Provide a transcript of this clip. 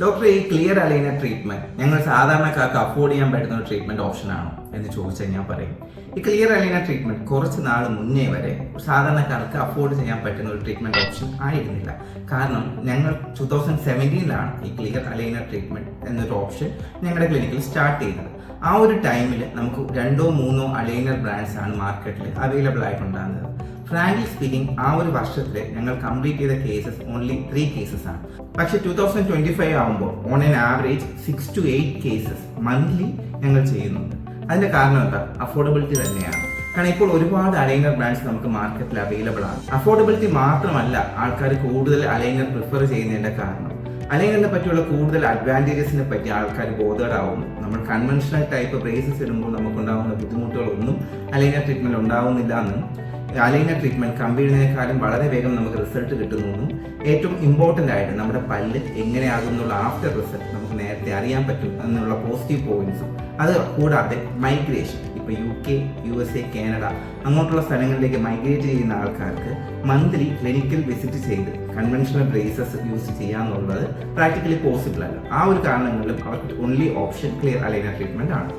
Doctor, ഈ clear aligner treatment ഞങ്ങൾ സാധാരണക്കാർക്ക് അഫോർഡ് ചെയ്യാൻ പറ്റുന്ന ഒരു ട്രീറ്റ്മെന്റ് ഓപ്ഷൻ ആണോ എന്ന് ചോദിച്ചാൽ ഞാൻ പറയും, ഈ ക്ലിയർ അലൈനർ ട്രീറ്റ്മെന്റ് കുറച്ച് നാൾ മുന്നേ വരെ സാധാരണക്കാർക്ക് അഫോർഡ് ചെയ്യാൻ പറ്റുന്ന ഒരു ട്രീറ്റ്മെന്റ് ഓപ്ഷൻ ആയിരുന്നില്ല. കാരണം ഞങ്ങൾ 2017 ഈ ക്ലിയർ അലൈനർ ട്രീറ്റ്മെന്റ് എന്നൊരു ഓപ്ഷൻ ഞങ്ങളുടെ ക്ലിനിക്കിൽ സ്റ്റാർട്ട് ചെയ്തത്. ആ ഒരു ടൈമിൽ നമുക്ക് 2-3 അലൈനർ ബ്രാൻഡ്സ് ആണ് മാർക്കറ്റിൽ അവൈലബിൾ ആയിട്ടുണ്ടാകുന്നത്. ഫ്രാങ്ക്ലി സ്പീക്കിംഗ്, ആ ഒരു വർഷത്തിൽ ഞങ്ങൾ കംപ്ലീറ്റ് ചെയ്ത കേസസ് ഓൺലി 3 കേസസ് ആണ്. പക്ഷെ 2025 ആകുമ്പോൾ on an average 6 to 8 cases monthly ഞങ്ങൾ ചെയ്യുന്നുണ്ട്. അതിന്റെ കാരണം എന്താ? അഫോർഡബിലിറ്റി തന്നെയാണ്. കാരണം ഇപ്പോൾ ഒരുപാട് അലൈനർ ബ്രാൻഡ്സ് നമുക്ക് മാർക്കറ്റിൽ അവൈലബിൾ ആണ്. അഫോർഡബിലിറ്റി മാത്രമല്ല ആൾക്കാർ കൂടുതൽ അലൈനർ പ്രിഫർ ചെയ്യുന്നതിന്റെ കാരണം. അലൈനറിനെ പറ്റിയുള്ള കൂടുതൽ അഡ്വാൻറ്റേജസിനെ പറ്റി ആൾക്കാർ ബോധേഡാവുന്നു. നമ്മൾ കൺവെൻഷണൽ ടൈപ്പ് ബ്രേസസ് ഇടുമ്പോൾ നമുക്കുണ്ടാകുന്ന ബുദ്ധിമുട്ടുകളൊന്നും അലൈനർ ട്രീറ്റ്മെന്റ് ഉണ്ടാവുന്നില്ല എന്നും അലൈനർ ട്രീറ്റ്മെന്റ് കമ്പിടുന്നതിനേക്കാളും വളരെ വേഗം നമുക്ക് റിസൾട്ട് കിട്ടുന്നു. ഏറ്റവും ഇമ്പോർട്ടൻ്റ് ആയിട്ട് നമ്മുടെ പല്ല് എങ്ങനെയാകും എന്നുള്ള ആഫ്റ്റർ റിസൾട്ട് നമുക്ക് നേരത്തെ അറിയാൻ പറ്റും എന്നുള്ള പോസിറ്റീവ് പോയിന്റ്സും. അത് കൂടാതെ മൈഗ്രേഷൻ, ഇപ്പോൾ UK, USA, കാനഡ അങ്ങോട്ടുള്ള സ്ഥലങ്ങളിലേക്ക് മൈഗ്രേറ്റ് ചെയ്യുന്ന ആൾക്കാർക്ക് മന്ത്ലി ക്ലിനിക്കൽ വിസിറ്റ് ചെയ്ത് കൺവെൻഷണൽ ബ്രേസസ് യൂസ് ചെയ്യാന്നുള്ളത് പ്രാക്ടിക്കലി പോസിബിൾ അല്ല. ആ ഒരു കാരണങ്ങളിലും അവർക്ക് only option clear aligner treatment ആണ്.